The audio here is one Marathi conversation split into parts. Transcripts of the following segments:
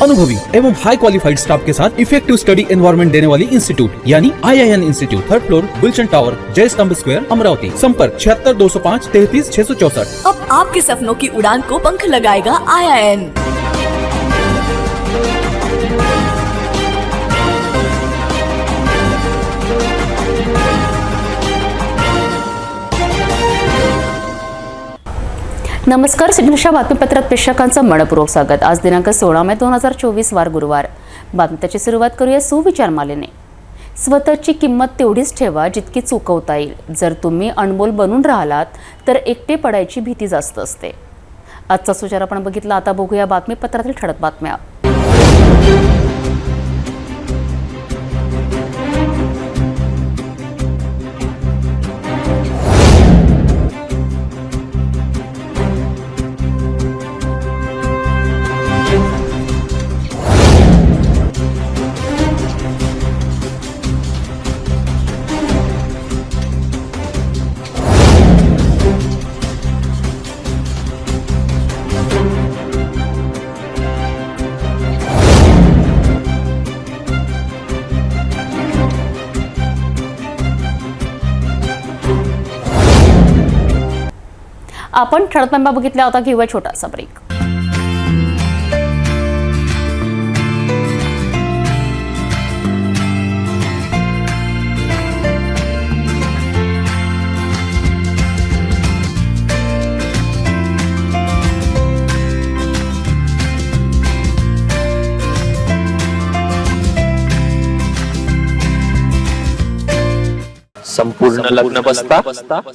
अनुभवी एवं हाई क्वालिफाइड स्टाफ के साथ इफेक्टिव स्टडी एनवायरमेंट देने वाली इंस्टीट्यूट यानी IIN institute, third floor, Gulshan tower, Jai Stambh square, Amravati. संपर्क 76 205 33 664। अब आपके सपनों की उड़ान को पंख लगाएगा IIN। नमस्कार, सिडनीच्या बातमीपत्रात प्रेक्षकांचं मनपूर्वक स्वागत। आज दिनांक 16 मे 2024 वार गुरुवार। बातमीची सुरुवात करूया सुविचार मालेने। स्वतःची किंमत तेवढीच ठेवा जितकी चुकवता येईल। जर तुम्ही अनमोल बनून राहिलात तर एकटे पडायची भीती जास्त असते। आजचा सुविचार आपण बघितला, आता बघूया बातमीपत्रातील ठळक बातम्या। आपण ठळक बातम्या बघितल्या, आता घेऊया छोटासा ब्रेक। संपूर्ण लग्न बसता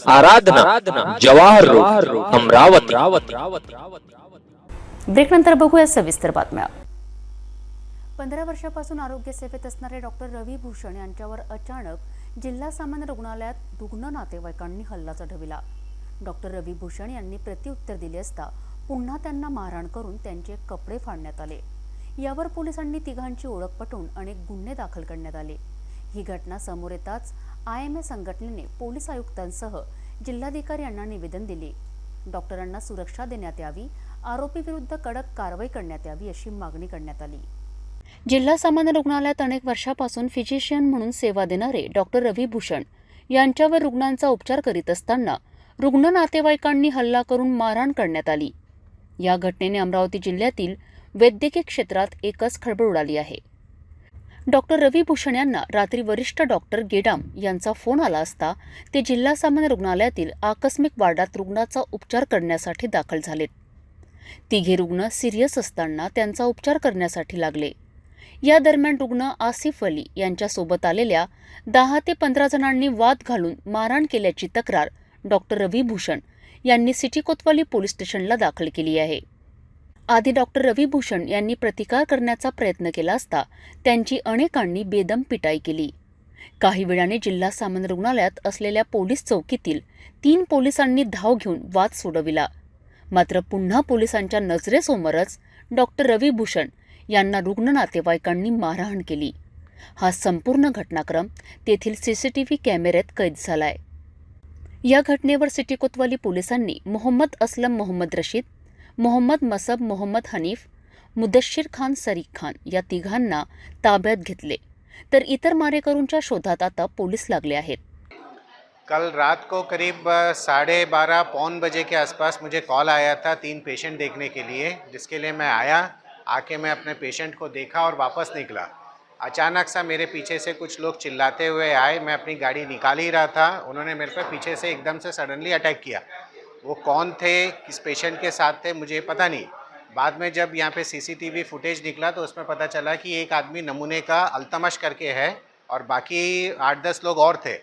आराधना जवाहर रोड अमरावती। ब्रेक नंतर बघूया सविस्तर बातम्या। 15 वर्षापासून आरोग्य सेवेत असणारे डॉक्टर रवी भूषण यांच्यावर अचानक जिल्हा सामान्य रुग्णालयात रुग्ण नातेवाईकांनी हल्ला चढविला। डॉक्टर रवी भूषण यांनी प्रत्युत्तर दिले असता पुन्हा त्यांना मारहाण करून त्यांचे कपडे फाडण्यात आले। यावर पोलिसांनी तिघांची ओळख पटवून अनेक गुन्हे दाखल करण्यात आले। ही घटना समोर येताच IMA संघटनेने पोलीस आयुक्तांसह जिल्हाधिकारी यांना निवेदन दिले। डॉक्टरांना सुरक्षा देण्यात यावी, आरोपी विरुद्ध कडक कारवाई करण्यात यावी अशी मागणी करण्यात आली। जिल्हा सामान्य रुग्णालयात अनेक वर्षापासून फिजिशियन म्हणून सेवा देणारे डॉक्टर रवी भूषण यांच्यावर रुग्णांचा उपचार करीत असताना रुग्ण नातेवाईकांनी हल्ला करून मारहाण करण्यात आली। या घटनेने अमरावती जिल्ह्यातील वैद्यकीय क्षेत्रात एकच खळबळ उडाली आहे। डॉक्टर रवी भूषण यांना रात्री वरिष्ठ डॉक्टर गेडाम यांचा फोन आला असता ते जिल्हा सामान्य रुग्णालयातील आकस्मिक वार्डात रुग्णाचा उपचार करण्यासाठी दाखल झालेत। तिघे रुग्ण सिरियस असताना त्यांचा उपचार करण्यासाठी लागले। या दरम्यान रुग्ण आसिफ अली यांच्यासोबत आलेल्या 10 ते 15 जणांनी वाद घालून मारहाण केल्याची तक्रार डॉक्टर रवी भूषण यांनी सिटी कोतवाली पोलीस स्टेशनला दाखल केली आहे। आधी डॉक्टर रवी भूषण यांनी प्रतिकार करण्याचा प्रयत्न केला असता त्यांची अनेकांनी बेदम पिटाई केली। काही वेळाने जिल्हा सामान्य रुग्णालयात असलेल्या पोलीस चौकीतील 3 पोलिसांनी धाव घेऊन वाद सोडविला। मात्र पुन्हा पोलिसांच्या नजरेसमोरच डॉक्टर रवी भूषण यांना रुग्ण नातेवाईकांनी मारहाण केली। हा संपूर्ण घटनाक्रम तेथील CCTV कॅमेऱ्यात कैद झालाय। या घटनेवर सिटी कोतवाली पोलिसांनी मोहम्मद असलम मोहम्मद रशीद, मोहम्मद मसब मोहम्मद हनीफ, मुदश्शिर खान सरीक खान या तिघांना ताब्यात घेतले, तर इतर मारेकरूंच्या शोधात आता पोलीस लागले आहेत। कल रात को करीब 12:30 पौन बजे के आसपास मुझे कॉल आया था 3 पेशेंट देखने के लिए, जिसके लिए मैं आया। आके मैं अपने पेशेंट को देखा और वापस निकला। अचानक सा मेरे पीछे से कुछ लोग चिल्लाते हुए आए। मैं अपनी गाड़ी निकाल ही रहा था, उन्होंने मेरे पे पीछे से एकदम से सडनली अटैक किया। वो कौन थे, किस पेशेंट के साथ थे, मुझे पता नहीं। बाद में जब यहाँ पे CCTV फुटेज निकला तो उसमें पता चला कि एक आदमी नमूने का अल्तमश करके है और बाकी 8-10 लोग और थे।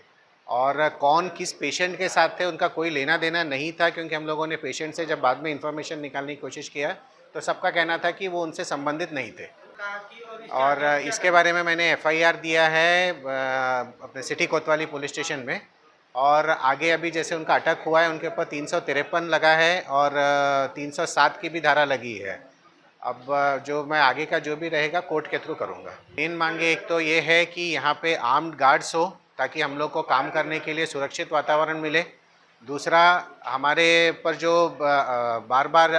और कौन किस पेशेंट के साथ थे उनका कोई लेना देना नहीं था, क्योंकि हम लोगों ने पेशेंट से जब बाद में इंफॉर्मेशन निकालने की कोशिश किया तो सबका कहना था कि वो उनसे संबंधित नहीं थे। और इसके बारे में मैंने FIR दिया है अपने सिटी कोतवाली पुलिस स्टेशन में। और आगे अभी जैसे उनका अटक हुआ है उनके ऊपर 353 लगा है और 307 की भी धारा लगी है। अब जो मैं आगे का जो भी रहेगा कोर्ट के थ्रू करूँगा। मेन मांगे एक तो ये है कि यहाँ पे आर्म्ड गार्ड्स हो ताकि हम लोग को काम करने के लिए सुरक्षित वातावरण मिले। दूसरा, हमारे पर जो बार बार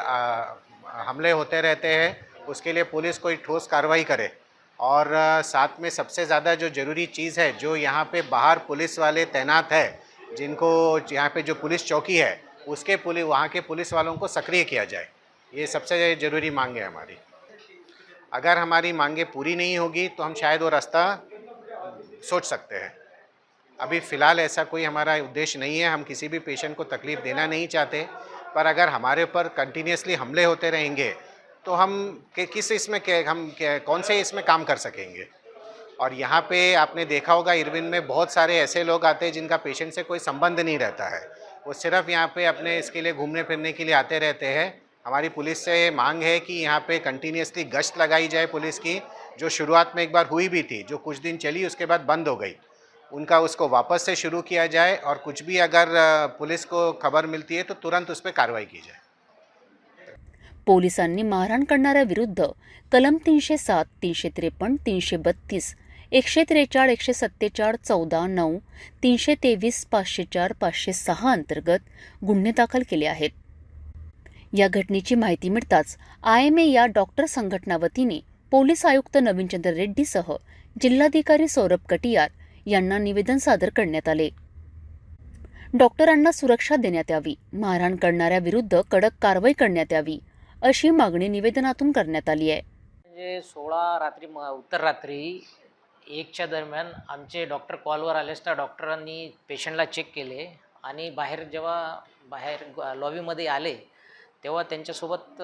हमले होते रहते हैं उसके लिए पुलिस कोई ठोस कार्रवाई करे। और साथ में सबसे ज़्यादा जो ज़रूरी चीज़ है, जो यहाँ पे बाहर पुलिस वाले तैनात है, जिनको यहाँ पे जो पुलिस चौकी है उसके वहाँ के पुलिस वालों को सक्रिय किया जाए। ये सबसे ज़रूरी मांग है हमारी। अगर हमारी मांगें पूरी नहीं होगी तो हम शायद वो रास्ता सोच सकते हैं। अभी फ़िलहाल ऐसा कोई हमारा उद्देश्य नहीं है, हम किसी भी पेशेंट को तकलीफ़ देना नहीं चाहते, पर अगर हमारे ऊपर कंटिन्यूसली हमले होते रहेंगे तो हम किस इसमें हम कौन से इसमें काम कर सकेंगे। और यहाँ पे आपने देखा होगा इरविन में बहुत सारे ऐसे लोग आते हैं जिनका पेशेंट से कोई संबंध नहीं रहता है, वो सिर्फ यहाँ पे अपने इसके लिए घूमने फिरने के लिए आते रहते हैं। हमारी पुलिस से मांग है कि यहाँ पे कंटिन्यूसली गश्त लगाई जाए पुलिस की, जो शुरुआत में एक बार हुई भी थी, जो कुछ दिन चली उसके बाद बंद हो गई, उसको वापस से शुरू किया जाए। और कुछ भी अगर पुलिस को खबर मिलती है तो तुरंत उस पर कार्रवाई की जाए। पोलिसांनी मारहाण करणाऱ्याविरुद्ध कलम 307, 353, 332, 143, 147, 14, 9, 323, 504, 506 अंतर्गत गुन्हे दाखल केले आहेत। या घटनेची माहिती मिळताच IMA या डॉक्टर संघटना वतीने पोलीस आयुक्त नवीनचंद्र रेड्डीसह जिल्हाधिकारी सौरभ कटियार यांना निवेदन सादर करण्यात आले। डॉक्टरांना सुरक्षा देण्यात यावी, मारहाण करणाऱ्याविरुद्ध कडक कारवाई करण्यात यावी अशी मागणी निवेदनातून करण्यात आली आहे। म्हणजे 16 रात्री उत्तर रात्री 1च्या दरम्यान आमचे डॉक्टर कॉलवर आले असता डॉक्टरांनी पेशंटला चेक केले आणि जेव्हा बाहेर लॉबीमध्ये आले तेव्हा त्यांच्यासोबत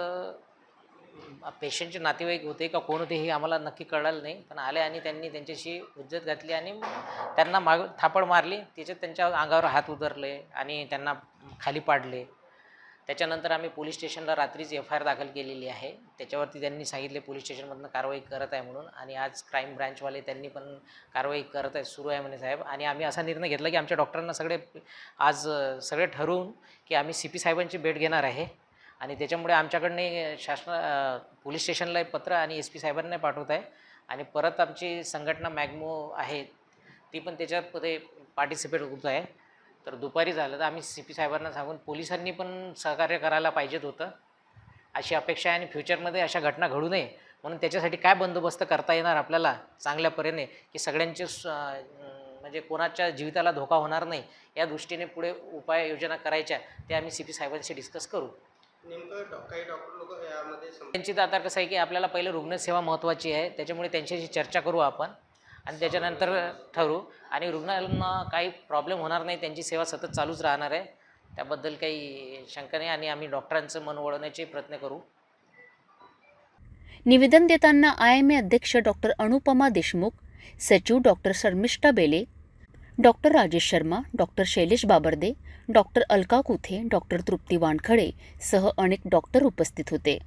पेशंटचे नातेवाईक होते का कोण होते हे आम्हाला नक्की कळलं नाही, पण आले आणि त्यांनी त्यांच्याशी हुज्जत घातली आणि त्यांना थापड मारली। त्याच्यात त्यांच्या अंगावर हात उतरले आणि त्यांना खाली पाडले। त्याच्यानंतर आम्ही पोलीस स्टेशनला रात्रीच FIR दाखल केलेली आहे। त्याच्यावरती त्यांनी सांगितले पोलीस स्टेशनमधनं कारवाई करत आहे म्हणून, आणि आज क्राईम ब्रँचवाले त्यांनी पण कारवाई करत आहे, सुरू आहे म्हणे साहेब। आणि आम्ही असा निर्णय घेतला की आमच्या डॉक्टरांना सगळे ठरवून की आम्ही CP साहेबांची भेट घेणार आहे, आणि त्याच्यामुळे आमच्याकडने पोलीस स्टेशनला पत्र आणि SP साहेबांना पाठवत आहे, आणि परत आमची संघटना मॅग्मो आहे ती पण त्याच्यामध्ये पार्टिसिपेट होत आहे। तर दुपारी झालं तर आम्ही CP साहेबांना सांगून पोलिसांनी पण सहकार्य करायला पाहिजेत होतं अशी अपेक्षा आहे, आणि फ्युचरमध्ये अशा घटना घडू नये म्हणून त्याच्यासाठी काय बंदोबस्त करता येणार आपल्याला चांगल्या परीने की सगळ्यांचे म्हणजे कोणाच्या जीविताला धोका होणार नाही या दृष्टीने पुढे उपाययोजना करायच्या, ते आम्ही CP साहेबांशी डिस्कस करू। नेमकं काही डॉक्टर लोक यामध्ये त्यांची तर आता कसं आहे की आपल्याला पहिले रुग्णसेवा महत्त्वाची आहे, त्याच्यामुळे त्यांच्याशी चर्चा करू आपण आणि त्याच्यानंतर ठरवू, आणि रुग्णांना काही प्रॉब्लेम होणार नाही, त्यांची सेवा सतत चालूच राहणार आहे, त्याबद्दल काही शंका नाही, आणि आम्ही डॉक्टरांचं मन वळवण्याचे प्रयत्न करू। निवेदन देताना IMA अध्यक्ष डॉक्टर अनुपमा देशमुख, सचिव doctor Sharmishtha Bele, doctor Rajesh Sharma, doctor Shailesh Babarde, doctor Alka Kuthe, doctor Trupti Wankhede सह अनेक डॉक्टर उपस्थित होते।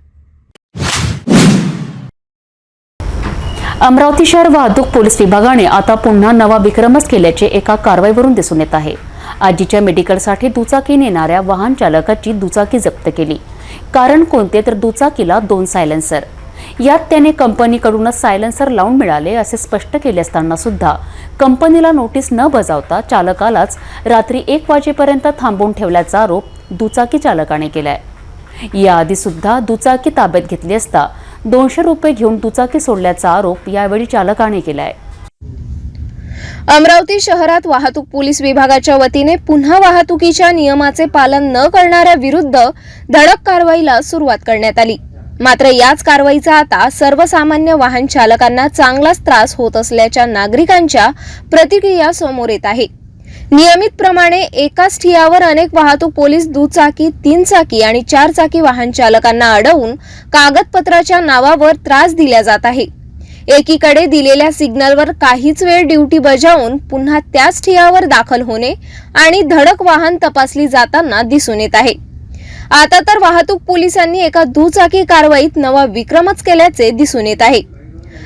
अमरावती शहर वाहतूक पोलीस विभागाने आता पुन्हा नवा विक्रमच केल्याचे एका कारवाईवरून दिसून येत आहे। आजीच्या मेडिकलसाठी दुचाकीने येणाऱ्या वाहन चालकाची दुचाकी जप्त केली। कारण कोणते तर दुचाकीला 2 सायलेन्सर, यात त्याने कंपनीकडूनच सायलेन्सर लावून मिळाले असे स्पष्ट केले असताना सुद्धा कंपनीला नोटीस न बजावता चालकालाच रात्री 1 वाजेपर्यंत थांबवून ठेवल्याचा आरोप दुचाकी चालकाने केलाय। याआधी सुद्धा दुचाकी ताब्यात घेतली असता 200 रुपये घेऊन दुचाकी सोडल्याचा आरोप यावेळी चालकाने केलाय। अमरावती शहरात वाहतूक पोलीस विभागाच्या वतीने पुन्हा वाहतुकीच्या नियमाचे पालन न करणाऱ्या विरुद्ध धडक कारवाईला सुरुवात करण्यात आली। मात्र याच कारवाईचा आता सर्वसामान्य वाहन चालकांना चांगलाच त्रास होत असल्याच्या नागरिकांच्या प्रतिक्रिया समोर येत आहे। नियमितप्रमाणे एकाच ठियावर अनेक वाहतूक पोलीस दुचाकी, 3 चाकी आणि 4 चाकी वाहन चालकांना अडवून कागदपत्राच्या नावावर त्रास दिला जात आहे। एकीकडे दिलेल्या सिग्नलवर काहीच वेळ ड्युटी बजावून पुन्हा त्याच ठियावर दाखल होणे आणि धडक वाहन तपासली जाताना दिसून येत आहे। आता तर वाहतूक पोलिसांनी एका दुचाकी कारवाईत नवा विक्रमच केल्याचे दिसून येत आहे।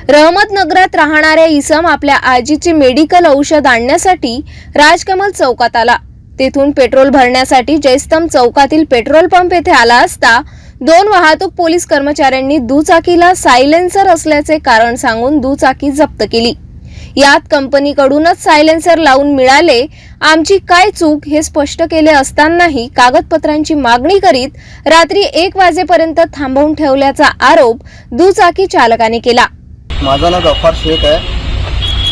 रहमतनगरात राहणाऱ्या इसम आपल्या आजीचे मेडिकल औषध आणण्यासाठी राजकमल चौकात आला। तेथून पेट्रोल भरण्यासाठी जयस्तंभ चौकातील पेट्रोल पंप येथे आला असता 2 वाहतूक पोलीस कर्मचाऱ्यांनी दुचाकीला सायलेन्सर असल्याचे कारण सांगून दुचाकी जप्त केली। यात कंपनीकडूनच सायलेन्सर लावून मिळाले, आमची काय चूक हे स्पष्ट केले असतानाही कागदपत्रांची मागणी करीत रात्री 1 वाजेपर्यंत थांबवून ठेवल्याचा आरोप दुचाकी चालकाने केला. माझं नाव गफ्फार शेख आहे.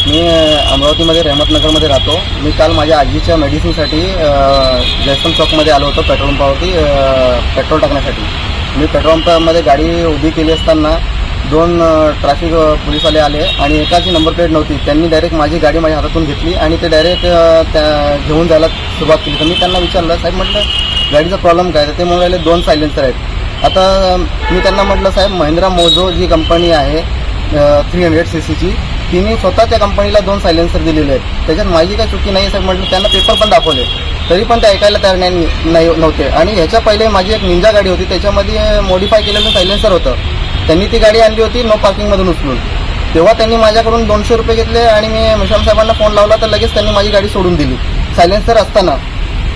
मी अमरावतीमध्ये रहमतनगरमध्ये राहतो. मी काल माझ्या आजीच्या मेडिसिनसाठी जयस्तंभ चौकमध्ये आलो होतो पेट्रोल पंपावरती पेट्रोल टाकण्यासाठी. मी पेट्रोल पंपामध्ये गाडी उभी केली असताना 2 ट्रॅफिक पोलीसवाले आले आणि एकाची नंबर प्लेट नव्हती. त्यांनी डायरेक्ट माझी गाडी माझ्या हातातून घेतली आणि ते डायरेक्ट घेऊन जायला सुरुवात केली. तर मी त्यांना विचारलं, साहेब म्हटलं गाडीचा प्रॉब्लेम काय? तर ते म्हणाले 2 सायलेन्सर आहेत. आता मी त्यांना म्हटलं, साहेब महिंद्रा मोजो जी कंपनी आहे 300 सीसीची, तिने स्वतः त्या कंपनीला 2 सायलेन्सर दिलेले आहेत. त्याच्यात माझी काही चुकी नाही साहेब म्हटलं. त्यांना पेपर पण दाखवले तरी पण ते ऐकायला तयार नव्हते. आणि ह्याच्या पहिले माझी एक निंजा गाडी होती, त्याच्यामध्ये मॉडिफाय केलेलं सायलेन्सर होतं. त्यांनी ती गाडी आणली होती नो पार्किंगमधून उचलून. तेव्हा त्यांनी माझ्याकडून 200 रुपये घेतले आणि मी मुशाम साहेबांना फोन लावला तर लगेच त्यांनी माझी गाडी सोडून दिली, सायलेन्सर असताना,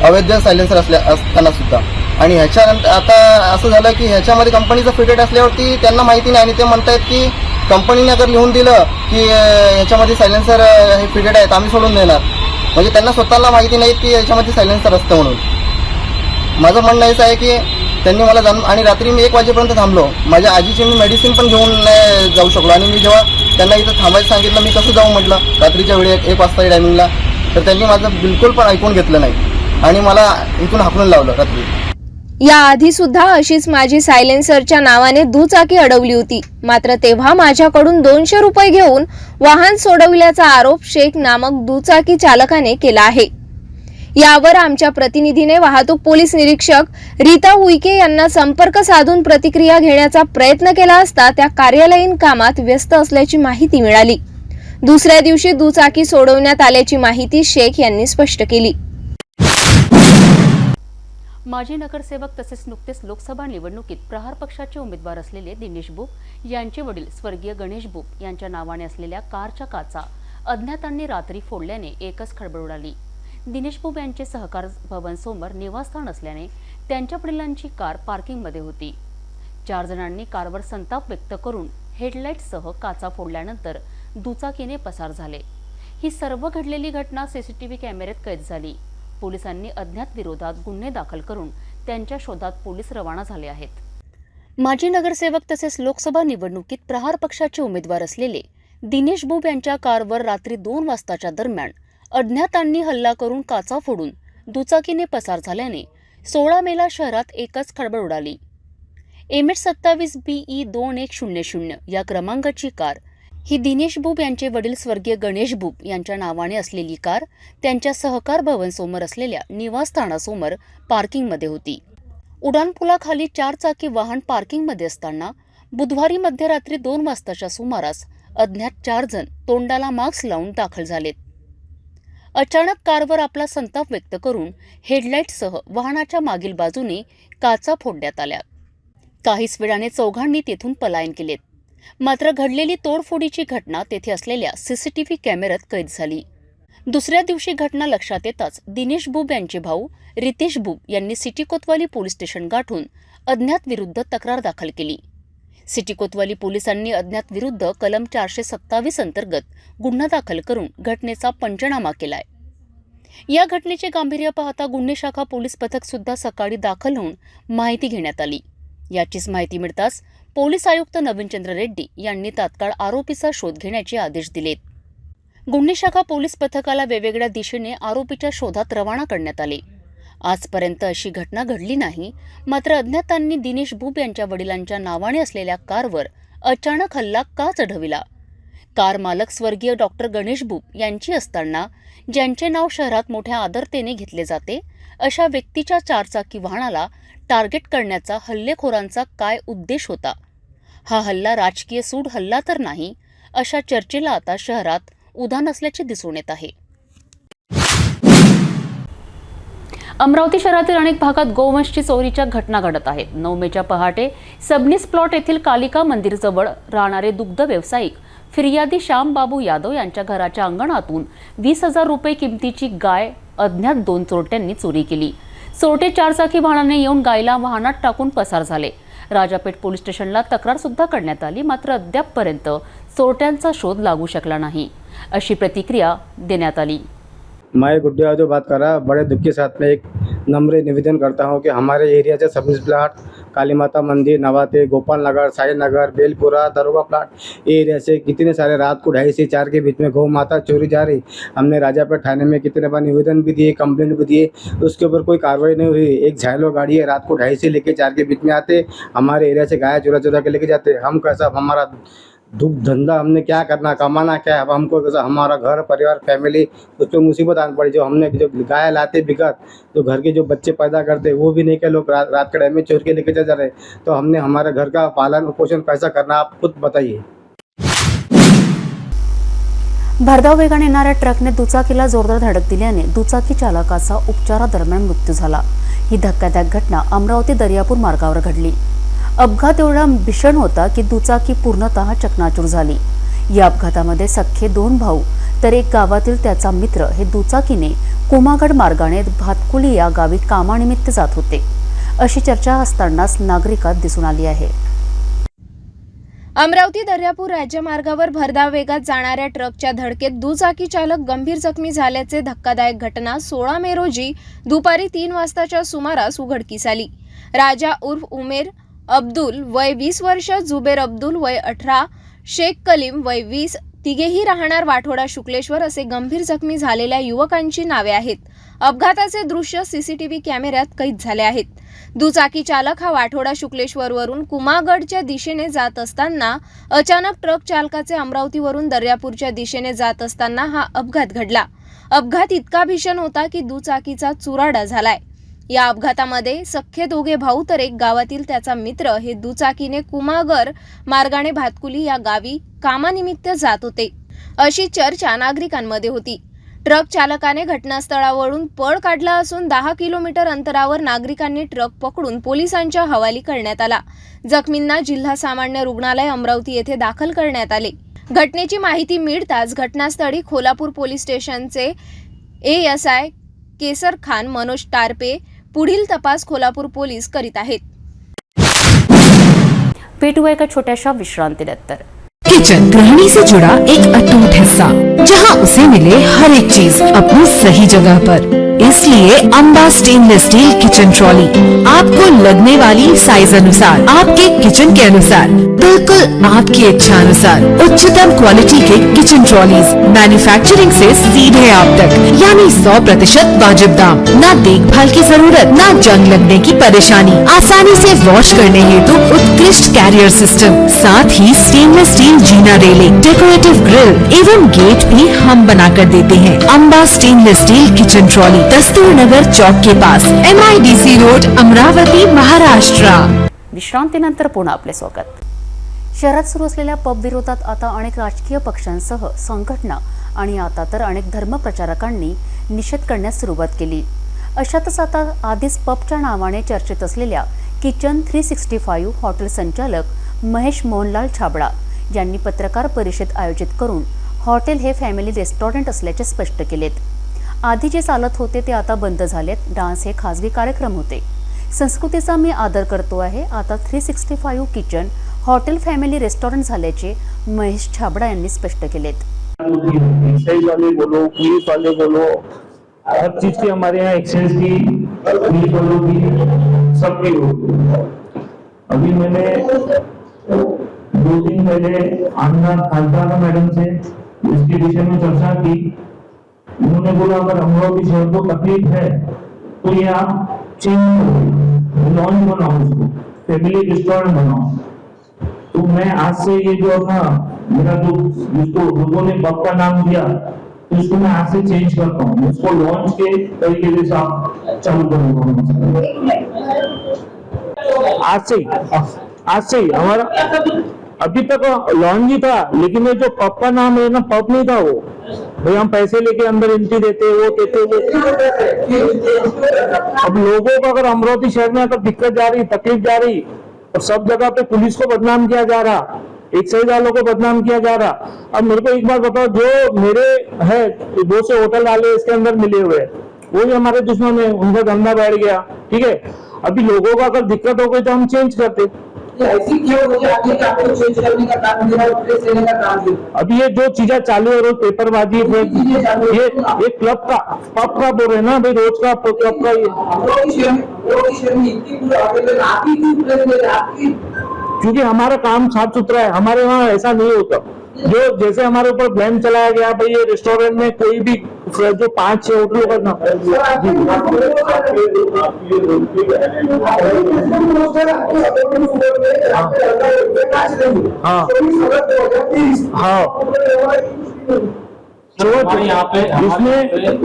अवैध सायलेन्सर असताना सुद्धा. आणि ह्याच्यानंतर आता असं झालं की ह्याच्यामध्ये कंपनीचं फिटेड असल्यावरती त्यांना माहिती नाही आणि ते म्हणतायत की कंपनीने अगर लिहून दिलं की ह्याच्यामध्ये सायलेन्सर हे फिटेड आहेत आम्ही सोडून देणार. म्हणजे त्यांना स्वतःला माहिती नाही की ह्याच्यामध्ये सायलेन्सर असतं म्हणून. माझं म्हणणं असं आहे की त्यांनी मला जाणून, आणि रात्री मी 1 वाजेपर्यंत थांबलो. माझ्या आजीची मी मेडिसिन पण घेऊन नाही जाऊ शकलो. आणि मी जेव्हा त्यांना इथं थांबायचं सांगितलं, मी कसं जाऊ म्हटलं रात्रीच्या वेळी 1 वाजता टायमिंगला, तर त्यांनी माझं बिलकुल पण ऐकून घेतलं नाही आणि मला इथून हाकलून लावलं रात्री. याआधी सुद्धा अशीच माझी सायलेन्सरच्या नावाने दुचाकी अडवली होती. मात्र तेव्हा माझ्याकडून 200 रुपये घेऊन वाहन सोडविल्याचा आरोप शेख नामक दुचाकी चालकाने केला आहे. यावर आमच्या प्रतिनिधीने वाहतूक पोलीस निरीक्षक रीता उईके यांना संपर्क साधून प्रतिक्रिया घेण्याचा प्रयत्न केला असता त्या कार्यालयीन कामात व्यस्त असल्याची माहिती मिळाली. दुसऱ्या दिवशी दुचाकी सोडवण्यात आल्याची माहिती शेख यांनी स्पष्ट केली. माजी नगरसेवक तसेच नुकतेच लोकसभा निवडणुकीत प्रहार पक्षाचे उमेदवार असलेले दिनेश बुब यांचे वडील स्वर्गीय गणेश बुब यांच्या नावाने असलेल्या कारच्या काचा अज्ञातांनी रात्री फोडल्याने एकच खळबळ उडाली. दिनेश बुब यांचे सहकार भवन समोर निवासस्थान असल्याने त्यांच्या वडिलांची कार पार्किंगमध्ये होती. 4 जणांनी कारवर संताप व्यक्त करून हेडलाईटसह काचा फोडल्यानंतर दुचाकीने पसार झाले. ही सर्व घडलेली घटना सीसीटीव्ही कॅमेऱ्यात कैद झाली. पोलिसांनी अज्ञात विरोधात गुन्हे दाखल करून त्यांच्या शोधात पोलीस रवाना झाले आहेत. माजी नगरसेवक तसेच लोकसभा निवडणुकीत प्रहार पक्षाचे उमेदवार असलेले दिनेश बुब यांच्या कारवर रात्री 2 वाजताच्या दरम्यान अज्ञातांनी हल्ला करून काचा फोडून दुचाकीने पसार झाल्याने 16 मेला शहरात एकच खळबळ उडाली. MH27 BE 2100 या क्रमांकाची कार ही दिनेश बुब यांचे वडील स्वर्गीय गणेश बुब यांच्या नावाने असलेली कार त्यांच्या सहकार भवन समोर असलेल्या निवासस्थानासमोर पार्किंगमध्ये होती. उड्डाणपुलाखाली 4 चाकी वाहन पार्किंगमध्ये असताना बुधवारी मध्यरात्री 2 वाजताच्या सुमारास अज्ञात 4 जण तोंडाला मास्क लावून दाखल झालेत. अचानक कारवर आपला संताप व्यक्त करून हेडलाईटसह वाहनाच्या मागील बाजूने काचा फोडण्यात आल्या. काहीच वेळाने चौघांनी तेथून पलायन केलेत. मात्र घडलेली तोडफोडीची घटना तेथे असलेल्या सीसीटीव्ही कॅमेऱ्यात कैद झाली. दुसऱ्या दिवशी घटना लक्षात येताच दिनेश बुब यांचे भाऊ रितेश बुब यांनी सिटी कोतवाली पोलीस स्टेशन गाठून अज्ञात विरुद्ध तक्रार दाखल केली. सिटी कोतवाली पोलिसांनी अज्ञात विरुद्ध कलम 427 अंतर्गत गुन्हा दाखल करून घटनेचा पंचनामा केलाय. या घटनेचे गांभीर्य पाहता गुन्हे शाखा पोलीस पथक सुद्धा सकाळी दाखल होऊन माहिती घेण्यात आली. याचीच माहिती मिळताच पोलीस आयुक्त नवीनचंद्र रेड्डी यांनी तात्काळ आरोपीचा शोध घेण्याचे आदेश दिलेत. गुन्हे शाखा पोलीस पथकाला वेगवेगळ्या दिशेने आरोपीच्या शोधात रवाना करण्यात आले. आजपर्यंत अशी घटना घडली नाही. मात्र अज्ञातांनी दिनेश बुब यांच्या वडिलांच्या नावाने असलेल्या कारवर अचानक हल्ला का चढविला? कार मालक स्वर्गीय डॉक्टर गणेश बुब यांची असताना ज्यांचे नाव शहरात मोठ्या आदरतेने घेतले जाते अशा व्यक्तीच्या 4 चाकी वाहनाला टार्गेट करण्याचा हल्लेखोरांचा काय उद्देश होता? हा हल्ला राजकीय सूड हल्ला तर नाही, अशा चर्चेला आता शहरात उधाण असल्याचे दिसून येत आहे. अमरावती शहरातील अनेक भागात गोवंशची चोरीच्या घटना घडत आहेत. 9 मेच्या पहाटे सबनीस प्लॉट येथील कालिका मंदिरजवळ राहणारे दुग्ध व्यावसायिक फिर्यादी श्यामबाबू यादव यांच्या घराच्या अंगणातून 20,000 रुपये किमतीची गाय अज्ञात 2 चोरट्यांनी चोरी केली. चोरटे 4 चाकी वाहनाने येऊन गायला वाहनात टाकून पसार झाले. राजापेठ पोलीस स्टेशनला तक्रार सुद्धा करण्यात आली. मात्र अद्यापपर्यंत चोरट्यांचा शोध लागू शकला नाही. अशी प्रतिक्रिया देण्यात आली. मैं गुड्डू यादव बात कर रहा, बड़े दुख के साथ में एक नम्र निवेदन करता हूं कि हमारे एरिया से सर्विस प्लाट, काली माता मंदिर, नवाते, गोपाल नगर, साई नगर, बेलपुरा, दरोगा प्लाट, ये एरिया से कितने सारे रात को 2:30 से 4 के बीच में गौ माता चोरी जा रही. हमने राजापेट थाने में कितने बार निवेदन भी दिए, कंप्लेंट भी दिए, उसके ऊपर कोई कार्रवाई नहीं हुई. एक झायलो गाड़ी है, रात को 2:30 से लेकर 4 के बीच में आते, हमारे एरिया से गाय चुरा के लेके जाते. हम कैसा, हमारा दुख धंधा, हमने क्या करना, कमाना क्या है. अब हमको कैसा, हमारा घर परिवार फैमिली उस पर मुसीबत आन पड़ी. जो हमने जो गाय लाते बिगत, तो घर के जो बच्चे पैदा करते वो भी नहीं के लोग रात के टाइम में चोर के लेके जा रहे. तो हमने हमारे घर का पालन पोषण कैसा करना, आप खुद बताइए. भरधाव वेगाने येणाऱ्या ट्रकने दुचाकीला जोरदार धडक दिल्याने दुचाकी चालकाचा उपचारादरम्यान मृत्यू झाला. ही धक्कादायक घटना अमरावती दर्यापूर मार्गावर घडली. अपघात एवढा भीषण होता की दुचाकी पूर्णतः चकनाचूर झाली. या अपघातामध्ये सख्खे 2 भाऊ तर एक गावातील त्याचा मित्र हे दुचाकीने कुमागड मार्गाने भातकुली या गावी कामानिमित्त जात होते, अशी चर्चा असतानाच नागरिकात दिसून आली आहे. अमरावती दर्यापूर राज्यमार्गावर भरधाव वेगात जाणाऱ्या ट्रकच्या धडकेत दुचाकी चालक गंभीर जखमी झाल्याचे धक्कादायक घटना 16 मे रोजी दुपारी 3 वाजताच्या सुमारास उघडकीस आली. राजा उर्फ उमेर अब्दुल वय 20 वर्ष, जुबेर अब्दुल वय 18, शेख कलीम वय 20, तिघेही राहणार वाठोडा शुक्लेश्वर असे गंभीर जखमी झालेल्या युवकांची नावे आहेत. अपघाताचे दृश्य सीसीटीव्ही कॅमेऱ्यात कैद झाले आहेत. दुचाकी चालक हा वाठोडा शुक्लेश्वरवरून कुमागडच्या दिशेने जात असताना अचानक ट्रक चालकाचे अमरावतीवरून दर्यापूरच्या दिशेने जात असताना हा अपघात घडला. अपघात इतका भीषण होता की दुचाकीचा चुराडा झालाय. या अपघातामध्ये सख्खे 2 भाऊ तर एक गावातील त्याचा मित्र हे दुचाकीने कुमागर मार्गाने भातकुली या गावी कामानिमित्त जात होते, अशी चर्चा नागरिकांमध्ये होती. ट्रक चालकाने घटनास्थळावरून पळ काढला असून 10 किलोमीटर अंतरावर नागरिकांनी ट्रक पकडून पोलिसांच्या हवाली करण्यात आला. जखमींना जिल्हा सामान्य रुग्णालय अमरावती येथे दाखल करण्यात आले. घटनेची माहिती मिळताच घटनास्थळी खोलापूर पोलीस स्टेशनचे ASI केसर खान मनोज टारपे पुढील तपास खोलापूर पोलीस करीत आहेत. भेटूया एका छोट्याशा विश्रांतीनंतर. किचन गृहिणी से जुड़ा एक अटूट हिस्सा, जहां उसे मिले हर एक चीज अपनी सही जगह पर. इसलिए Amba stainless steel kitchen trolley आपको लगने वाली साइज अनुसार, आपके किचन के अनुसार, बिल्कुल आपकी इच्छा अनुसार उच्चतम क्वालिटी के किचन ट्रॉलीज मैन्युफैक्चरिंग से सीधे आप तक, यानी 100% वाजिब दाम, ना देखभाल की जरूरत, ना जंग लगने की परेशानी, आसानी से वॉश करने हेतु उत्कृष्ट कैरियर सिस्टम, साथ ही स्टेनलेस स्टील जीना रेलिंग, डेकोरेटिव ग्रिल एवं गेट भी हम बनाकर देते हैं. Amba stainless steel kitchen trolley, Dastur Nagar Chowk के पास, MIDC रोड, अमरावती, महाराष्ट्र. विश्रांतीनंतर पुन्हा आपले स्वागत. शहरात सुरू असलेल्या पब विरोधात आता अनेक राजकीय पक्षांसह संघटना आणि आता तर अनेक धर्मप्रचारकांनी निषेध करण्यास सुरुवात केली. अशातच आता आधीच पबच्या नावाने चर्चेत असलेल्या किचन 365 हॉटेल संचालक महेश मोहनलाल छाबड़ा यांनी पत्रकार परिषद आयोजित करून हॉटेल हे फॅमिली रेस्टॉरंट असल्याचे स्पष्ट केलेत. आधी जे चालत होते ते आता बंद झालेत. डान्स हे खासगी कार्यक्रम होते. संस्कृतीचा मी आदर करतो आहे. आता 365 किचन हॉटेल फॅमिली रेस्टॉरंट झाल्याचे महेश छाबड़ा यांनी स्पष्ट केलेत. एक्साइज वाले बोलो, पुलिस वाले बोलो, हर चीज की हमारे यहाँ एक्साइज की, पुलिस वालों की, सबकी होगी. अभी मैंने 2 दिन पहले आनंद खालसाना मैडम से इसके विषय में चर्चा की. उन्होंने बोला अगर अमरावती शहर को तकलीफ है तो ये आप चेंज करो, लॉन्च बनाओ, उसको फैमिली रेस्टोरेंट बनाओ. तो मैं आज से ये जो था मेरा जो जिसको लोगों ने पब का नाम दिया, तो इसको मैं आज से चेंज करता हूँ. उसको लॉन्च के तरीके से आप चालू करूंगा. आज से ही हमारा अभी तक लॉन्च ही था, लेकिन ये जो पब का नाम है ना, पब नहीं था वो. भाई हम पैसे लेके अंदर एंट्री देते वो देते वो. अब लोगों को अगर अमरावती शहर में अगर दिक्कत जा रही, तकलीफ जा रही, और सब जगह पे पुलिस को बदनाम किया जा रहा, एक्साइज वालों को बदनाम किया जा रहा. अब मेरे को एक बात बताओ, जो मेरे है 2 से होटल वाले इसके अंदर मिले हुए, वो ही हमारे दुश्मन है, उनका धंधा बैठ गया. ठीक है, अभी लोगों को अगर दिक्कत हो गई तो हम चेंज करते. ऐसी क्यों वजह आती है कि आपको चेंज करने का काम दिया और प्लेस लेने का काम दिया? अभी ये जो चीजें चालू है रोज पेपरबाजी, ये क्लब का पब का बोल रहे हैं ना भाई, रोज का क्लब का क्योंकि हमारा काम साफ सुथरा है, हमारे वहाँ ऐसा नहीं होता। जो जैसे हमारे ऊपर ब्लेम चलाया गया भाई ये रेस्टोरेंट में कोई भी जो 5-6 होटलों का ना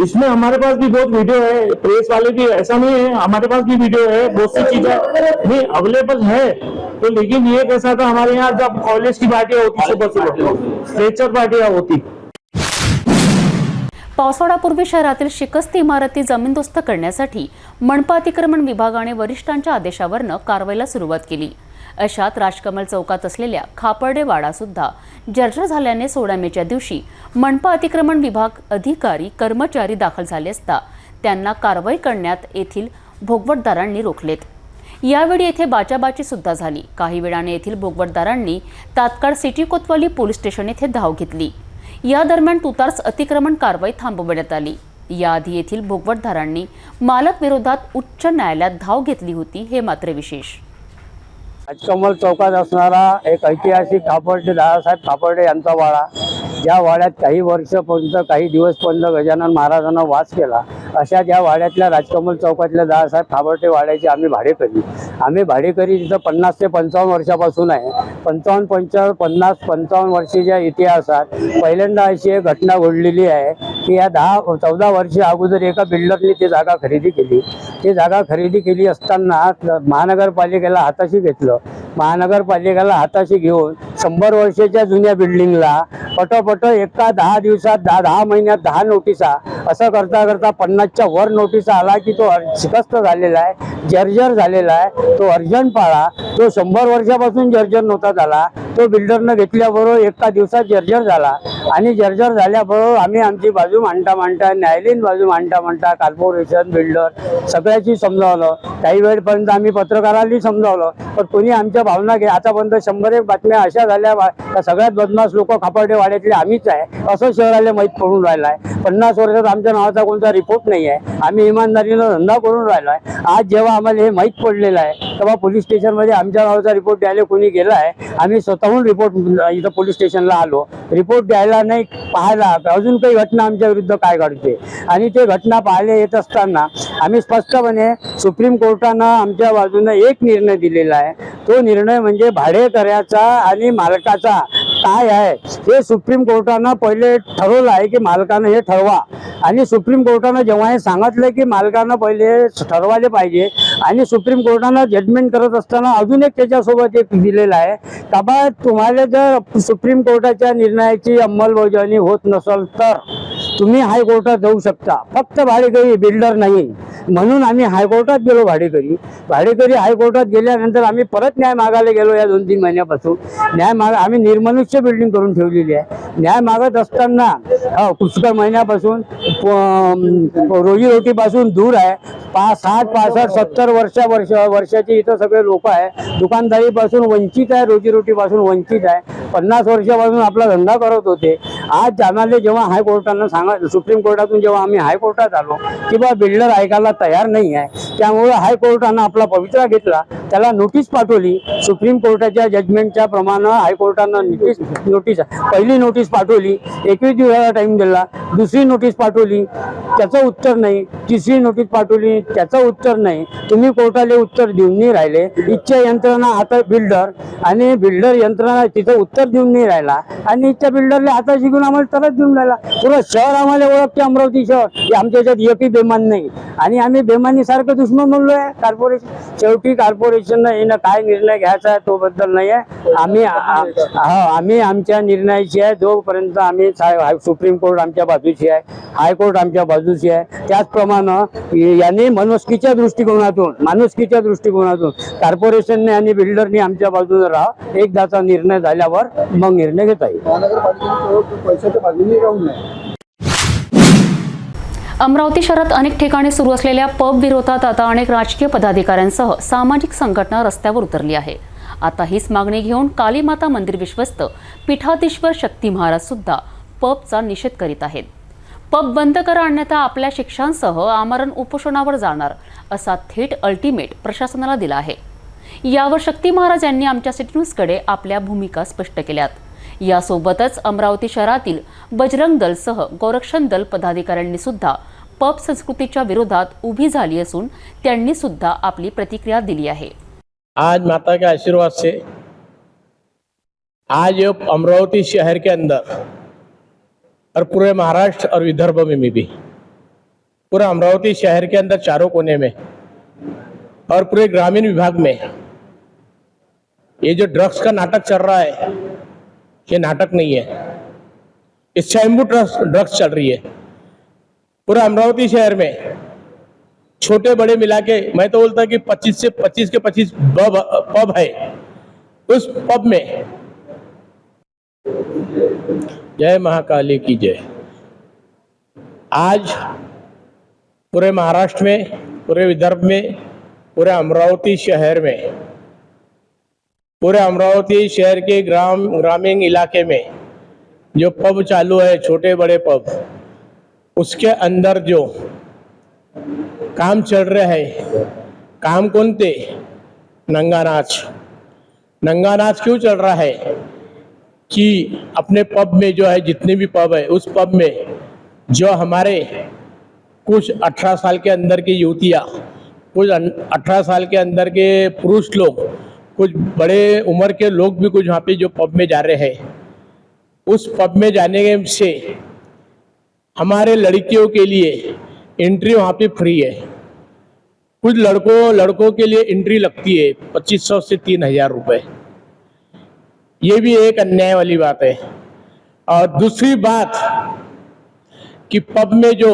इसमें हमारे पास भी बहुत वीडियो है, प्रेस वाले भी, ऐसा नहीं है, हमारे पास भी वीडियो है, बहुत सी चीजें नहीं अवेलेबल है। तो लेकिन ये कैसा था हमारे यहाँ जब कॉलेज की पार्टियां होती सुबह स्ट्रेचर पार्टियां होती। पावसाळ्यापूर्वी शहरातील शिकस्ती इमारती जमीनदोस्त करण्यासाठी मनपा अतिक्रमण विभागाने वरिष्ठांच्या आदेशावरनं कारवाईला सुरुवात केली। अशात राजकमल चौकात असलेल्या खापर्डे वाडा सुद्धा जर्जर झाल्याने 16 मेच्या दिवशी मनपा अतिक्रमण विभाग अधिकारी कर्मचारी दाखल झाले असता त्यांना कारवाई करण्यात येथील भोगवटदारांनी रोखलेत। यावेळी येथे बाचाबाची सुद्धा झाली। काही वेळाने येथील भोगवटदारांनी तात्काळ सिटी कोतवाली पोलीस स्टेशन येथे धाव घेतली। या दरम्यान तुतार्स अतिक्रमण कारवाई थांबवण्यात आली। याआधी येथील भोगवटदारांनी मालक विरोधात उच्च न्यायालयात धाव घेतली होती, हे मात्र विशेष। राजकमल चौकात असणारा एक ऐतिहासिक खापर्डे दादासाहेब खापर्डे यांचा वाडा, ज्या वाड्यात काही वर्षपर्यंत काही दिवसपर्यंत गजानन महाराजांना वास केला, अशा ज्या वाड्यातल्या राजकमल चौकातल्या दादासाहेब खापर्डे वाड्याची आम्ही भाडेकरी तिथं 50 ते 55 वर्षापासून आहे। 50 वर्षाच्या इतिहासात पहिल्यांदा अशी एक घटना घडलेली आहे की या 10-14 वर्ष अगोदर एका बिल्डरने ती जागा खरेदी केली। ती जागा खरेदी केली असताना महानगरपालिकेला हाताशी घेतलं। महानगरपालिकेला हाताशी घेऊन 100 वर्षाच्या जुन्या बिल्डिंगला पटोपट एका 10 दिवसात 10 महिन्यात 10 नोटिसा असं करता करता 50च्या वर नोटिसा आला की तो शिकस्त झालेला आहे, जर्जर झालेला आहे, तो अर्जंट पाळा। तो 100 वर्षापासून जर्जर नव्हता झाला, तो बिल्डरनं घेतल्याबरोबर एका दिवसात जर्जर झाला। आणि जर्जर झाल्याबरोबर आम्ही आमची बाजू मांडता न्यायालयीन बाजू मांडता कॉर्पोरेशन बिल्डर सगळ्याची समजावलं। काही वेळपर्यंत आम्ही पत्रकारांनी समजावलं, पण कोणी आमच्या भावना घे। आतापर्यंत 100 बातम्या अशा झाल्या सगळ्यात बदमाश लोक खापर्डे वाड्यातले आम्हीच आहे असं शहराला माहीत पडून राहिलं आहे। 50 वर्षात आमच्या नावाचा कोणता रिपोर्ट नाही आहे, आम्ही इमानदारीनं धंदा करून राहिलो आहे। आज जेव्हा आम्हाला हे माहीत पडलेलं आहे तेव्हा पोलीस स्टेशनमध्ये आमच्या नावाचा रिपोर्ट द्यायला कोणी गेला आहे, आम्ही स्वतःहून रिपोर्ट इथं पोलीस स्टेशनला आलो। रिपोर्ट द्यायला नाही, पाहायला अजून काही घटना आमच्या विरुद्ध काय घडते। आणि ते घटना पाहायला येत असताना आम्ही स्पष्टपणे सुप्रीम कोर्टानं आमच्या बाजूने एक निर्णय दिलेला आहे। तो निर्णय म्हणजे भाडेकऱ्याचा आणि मालकाचा काय आहे हे सुप्रीम कोर्टानं पहिले ठरवलं आहे की मालकानं हे ठरवा। आणि सुप्रीम कोर्टानं जेव्हा हे सांगितलं की मालकानं पहिले ठरवायला पाहिजे, आणि सुप्रीम कोर्टानं जजमेंट करत असताना अजून एक त्याच्यासोबत एक दिलेलं आहे का बा तुम्हाला जर सुप्रीम कोर्टाच्या निर्णयाची अंमलबजावणी होत नसेल तर तुम्ही हायकोर्टात जाऊ शकता, फक्त भाडेकरी बिल्डर नाही। म्हणून आम्ही हायकोर्टात गेलो। भाडेकरी हायकोर्टात गेल्यानंतर आम्ही परत न्याय मागायला गेलो। या 2-3 महिन्यापासून आम्ही निर्मनुष्य बिल्डिंग करून ठेवलेली आहे। न्याय मागत असताना पुष्कळ महिन्यापासून रोजीरोटीपासून दूर आहे। 60, 65, 70 वर्षाचे इथं सगळे लोक आहे। दुकानदारीपासून वंचित आहे, रोजीरोटीपासून वंचित आहे। 50 वर्षापासून आपला धंदा करत होते। आज आम्हाला जेव्हा हायकोर्टानं सुप्रीम कोर्टातून जेव्हा आम्ही हायकोर्टात आलो किंवा बिल्डर ऐकायला तयार नाही आहे, त्यामुळे हायकोर्टानं आपला पवित्रा घेतला, त्याला नोटीस पाठवली। सुप्रीम कोर्टाच्या जजमेंटच्या प्रमाणे हायकोर्टानं नोटीस पहिली नोटीस पाठवली, 21 दिवसाचा टाइम दिला। दुसरी नोटीस पाठवली, त्याचं उत्तर नाही। तिसरी नोटीस पाठवली, त्याचं उत्तर नाही। तुम्ही कोर्टाला उत्तर देऊन नाही राहिले। इच्छा यंत्रणा आता बिल्डर आणि बिल्डर यंत्रणा तिथं उत्तर देऊन नाही राहिला, आणि इच्छा बिल्डरला आता शिकून आम्हाला तरच देऊन राहिला। पुरं शहर आम्हाला ओळखते, अमरावती शहर, की आमच्या याच्यात एकही बेमान नाही। आणि आम्ही बेमानीसारखं दुश्मन म्हणलोय कॉर्पोरेशन। शेवटी कॉर्पोरेशननं येणं काय निर्णय घ्यायचा आहे तो बद्दल नाही आहे। आम्ही आमच्या निर्णयाची आहे, जोपर्यंत आम्ही सुप्रीम कोर्ट आमच्या बाजूची आहे, हायकोर्ट आमच्या बाजूची आहे। त्याचप्रमाणे यांनी माणुसकीच्या दृष्टिकोनातून कॉर्पोरेशनने आणि बिल्डरने आमच्या बाजूने राहा। एकदाचा निर्णय झाल्यावर मग निर्णय घेता येईल। पैशाच्या बाजूने राहून नाही। अमरावती शहरात अनेक ठिकाणी सुरू असलेल्या पब विरोधात आता अनेक राजकीय पदाधिकाऱ्यांसह सामाजिक संघटना रस्त्यावर उतरली आहे। आता हीच मागणी घेऊन कालीमाता मंदिर विश्वस्त पीठाधीश्वर शक्ती महाराज सुद्धा पबचा निषेध करीत आहेत. पब बंद करा अन्यथा आपल्या शिक्षांसह आमरण उपोषणावर जाणार असा थेट अल्टिमेट प्रशासनाला दिला आहे. यावर शक्ती महाराज यांनी आमच्या सिटी न्यूजकडे आपल्या भूमिका स्पष्ट केल्यात. यासोबतच अमरावती शहरातील बजरंग दलसह गोरक्षण दल पदाधिकाऱ्यांनी सुद्धा पब संस्कृतीच्या विरोधात उभी झाली असून त्यांनी सुद्धा आपली प्रतिक्रिया दिली आहे. आज माता के आशीर्वाद से आज अमरावती शहर के अंदर और पूरे महाराष्ट्र और विदर्भ में भी पूरा अमरावती शहर के अंदर चारों कोने में और पूरे ग्रामीण विभाग में ये जो ड्रग्स का नाटक चल रहा है, ये नाटक नहीं है, ये स्वयंभू ड्रग्स चल रही है. पूरा अमरावती शहर में छोटे बड़े मिला के मैं तो बोलता कि 25 के 25 पब है. उस पब में जय महाकाली की जय. आज पूरे महाराष्ट्र में, पूरे विदर्भ में, पूरे अमरावती शहर में, पूरे अमरावती शहर के ग्रामीण इलाके में जो पब चालू है, छोटे बड़े पब, उसके अंदर जो काम चल रहे हैं, काम कौन थे? नंगा नाच. नंगा नाच क्यों चल रहा है कि अपने पब में जो है, जितने भी पब है, उस पब में जो हमारे कुछ 18 साल के अंदर की युवतियाँ, कुछ 18 साल के अंदर के पुरुष लोग, कुछ बड़े उम्र के लोग भी कुछ वहाँ पे जो पब में जा रहे हैं, उस पब में जाने से हमारे लड़कियों के लिए एंट्री वहाँ पे फ्री है. कुछ लड़कों के लिए एंट्री लगती है 2500 से 3000 रुपये. ये भी एक अन्याय वाली बात है. और दूसरी बात कि पब में जो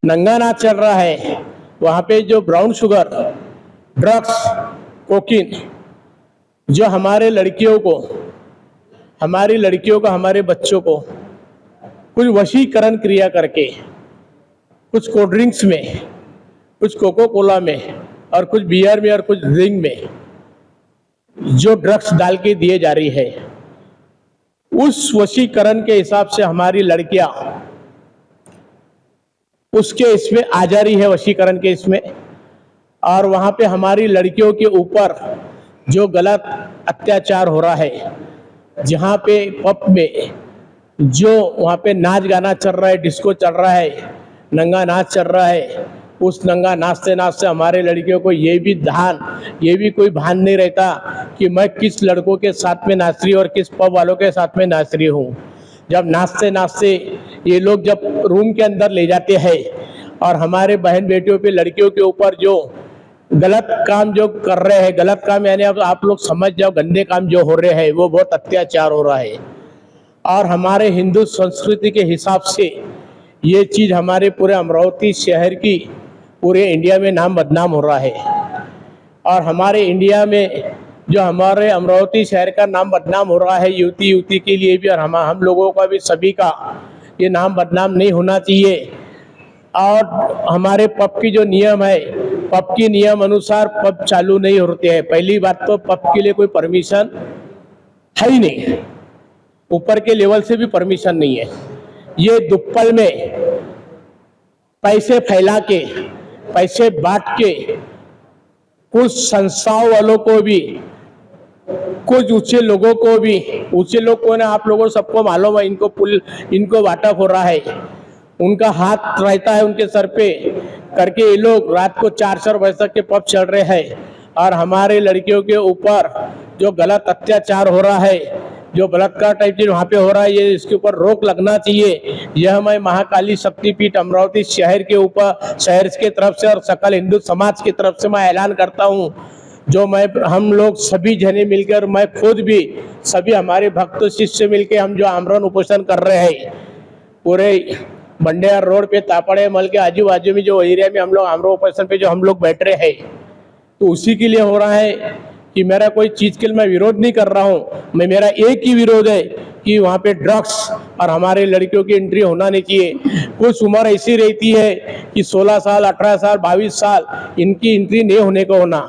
नंगा नाच चल रहा है, वहाँ पे जो ब्राउन शुगर, ड्रग्स, कोकीन जो हमारे लड़कियों को, हमारे बच्चों को कुछ वशीकरण क्रिया करके, कुछ कोल्ड ड्रिंक्स में, कुछ कोको कोला में और कुछ बियर में और कुछ ड्रिंक में जो ड्रग्स डाल के दिए जा रही है, उस वशीकरण के हिसाब से हमारी लड़कियां उसके इसमें आ जा रही है, वशीकरण के इसमें. और वहाँ पे हमारी लड़कियों के ऊपर जो गलत अत्याचार हो रहा है, जहाँ पे पब में जो वहाँ पे नाच गाना चल रहा है, डिस्को चल रहा है, नंगा नाच चल रहा है, उस नंगा नाचते हमारे लड़कियों को ये भी कोई भान नहीं रहता कि मैं किस लड़कों के साथ में नाच रही हूँ और किस पब वालों के साथ में नाच रही हूँ. जब नाचते ये लोग जब रूम के अंदर ले जाते हैं और हमारे बहन बेटियों पे, लड़कियों के ऊपर जो गलत काम जो कर रहे हैं, गलत काम यानी अब आप लोग समझ जाओ, गंदे काम जो हो रहे हैं, वो बहुत अत्याचार हो रहा है. और हमारे हिंदू संस्कृति के हिसाब से ये चीज़ हमारे पूरे अमरावती शहर की पूरे इंडिया में नाम बदनाम हो रहा है. और हमारे इंडिया में जो हमारे अमरावती शहर का नाम बदनाम हो रहा है, युवती के लिए भी और हम लोगों का भी, सभी का ये नाम बदनाम नहीं होना चाहिए. और हमारे पब की जो नियम है, पब के नियम अनुसार पब चालू नहीं होते हैं. पहली बात तो पब के लिए कोई परमिशन है ही नहीं, ऊपर के लेवल से भी परमिशन नहीं है. ये दुप्पल में पैसे फैला के, पैसे बांट के कुछ संस्थाओं वालों को भी, कुछ ऊंचे लोगों को भी, ऊंचे लोग कौन है आप लोगों को सबको मालूम है, इनको वाटप हो रहा है, उनका हाथ रहता है उनके सर पे करके ये लोग रात को 4 बजे तक के पब चल रहे हैं. और हमारे लड़कियों के ऊपर जो गलत अत्याचार हो रहा है, जो बलात्कार टाइप चीज वहाँ पे हो रहा है, ये इसके ऊपर रोक लगना चाहिए. यह मैं महाकाली शक्तिपीठ अमरावती शहर के ऊपर, शहर के तरफ से और सकल हिंदू समाज की तरफ से मैं ऐलान करता हूँ. जो हम लोग सभी जने मिलकर, मैं खुद भी, सभी हमारे भक्त शिष्य मिलकर हम जो आमरण उपोषण कर रहे हैं, पूरे बंडेर रोड पे, तापड़े मल के आजू बाजू में जो एरिया में हम लोग आमरण उपोषण पे जो हम लोग बैठ रहे हैं, तो उसी के लिए हो रहा है कि मेरा कोई चीज़ के लिए मैं विरोध नहीं कर रहा हूँ. मेरा एक ही विरोध है कि वहाँ पे ड्रग्स और हमारे लड़कियों की एंट्री होना नहीं चाहिए. कुछ उम्र ऐसी रहती है कि 16 साल, 18 साल, 22 साल इनकी एंट्री नहीं होने को होना.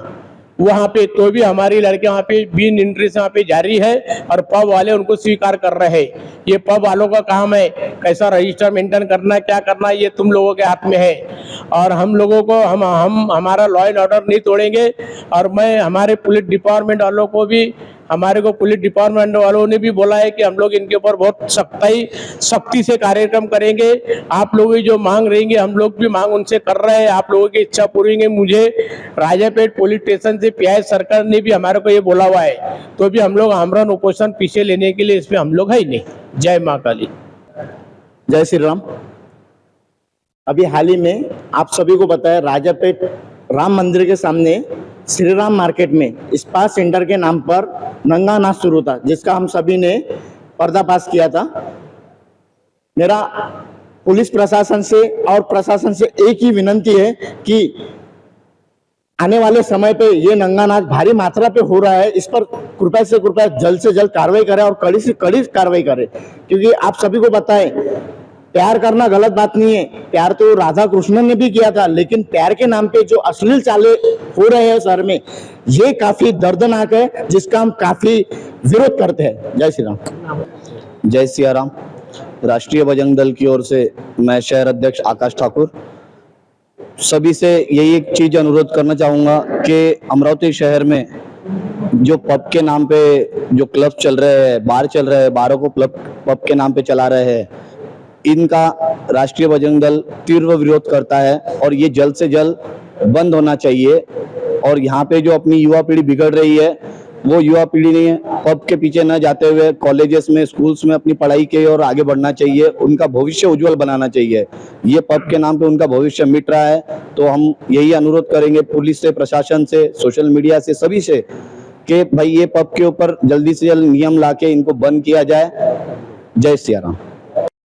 वहाँ पे, तो भी हमारी लड़कियां वहाँ पे बिन एंट्री से वहाँ पे जारी है और पब वाले उनको स्वीकार कर रहे हैं। ये पब वालों का काम है, कैसा रजिस्टर मेंटेन करना है, क्या करना है, ये तुम लोगों के हाथ में है। और हम लोगों को हम हमारा लॉ एंड ऑर्डर नहीं तोड़ेंगे। और मैं हमारे पुलिस डिपार्टमेंट वालों को भी, हमारे को पुलिस डिपार्टमेंट वालों ने भी बोला है कि हम लोग इनके ऊपर बहुत सख्ती से कार्यक्रम करेंगे। आप लोगों की जो मांग रहेंगे हम लोग भी मांग उनसे कर रहे हैं, आप लोगों की इच्छा पूरी होंगे। मुझे राजापेट पुलिस स्टेशन से पीआई सरकार ने भी हमारे को ये बोला हुआ है, तो भी हम लोग आमरण उपोषण पीछे लेने के लिए इसमें हम लोग है ही नहीं। जय माँ काली, जय श्री राम। अभी हाल ही में आप सभी को पता है, राजापेट राम मंदिर के सामने श्री राम मार्केट में स्पा सेंटर के नाम पर नंगा नाच शुरू था, जिसका हम सभी ने पर्दाफाश किया था। मेरा पुलिस प्रशासन से और प्रशासन से एक ही विनंती है कि आने वाले समय पे ये नंगा नाच भारी मात्रा पे हो रहा है, इस पर कृपया से कृपया जल्द से जल्द कार्रवाई करें और कड़ी से कड़ी कार्रवाई करें। क्योंकि आप सभी को पता है, प्यार करना गलत बात नहीं है, प्यार तो राधा कृष्ण ने भी किया था, लेकिन प्यार के नाम पे जो अश्लील चालें हो रहे हैं शहर में, ये काफी दर्दनाक है, जिसका हम काफी विरोध करते हैं। जय श्री राम। जय सिया राम। राष्ट्रीय बजरंग दल की ओर से मैं शहर अध्यक्ष आकाश ठाकुर सभी से यही एक चीज अनुरोध करना चाहूँगा कि अमरावती शहर में जो पब के नाम पे जो क्लब चल रहे हैं, बार चल रहे हैं, बारों को पब के नाम पे चला रहे हैं, इनका राष्ट्रीय बजरंग दल तीव्र विरोध करता है और ये जल्द से जल्द बंद होना चाहिए। और यहाँ पे जो अपनी युवा पीढ़ी बिगड़ रही है, वो युवा पीढ़ी ने पब के पीछे न जाते हुए कॉलेजेस में, स्कूल्स में अपनी पढ़ाई के और आगे बढ़ना चाहिए, उनका भविष्य उज्जवल बनाना चाहिए। ये पब के नाम पे उनका भविष्य मिट रहा है, तो हम यही अनुरोध करेंगे पुलिस से, प्रशासन से, सोशल मीडिया से, सभी से कि भाई ये पब के ऊपर जल्दी से जल्द नियम लाके इनको बंद किया जाए। जय सिया राम।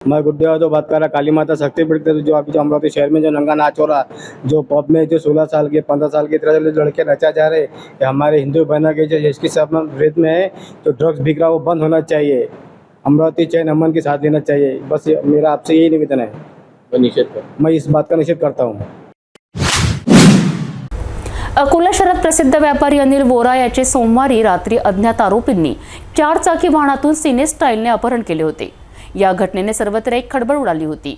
मैं गुड्डे जो बात कर रहा, काली माता शक्तिपीठ से जो अभी जो अमरावती शहर में जो नंगा नाच हो रहा, जो पब में जो 16 साल के 15 साल के तरह लड़के नचा जा रहे, ये हमारे हिंदू बहना के जो इसकी सब विरोध में है, जो ड्रग्स बिक रहा वो बंद होना चाहिए। अमरावती चैन अमन के साथ लेना चाहिए। बस मेरा आपसे यही निवेदन है। मैं इस बात का निषेध करता हूँ। अकोला शहरात प्रसिद्ध व्यापारी अनिल वोरा याचे सोमवारी रात्री अज्ञात आरोपींनी 4 चाकी वाहनातून सिने स्टाईलने अपहरण केले होते। या घटनेने सर्वत्र एक खळबळ उडाली होती।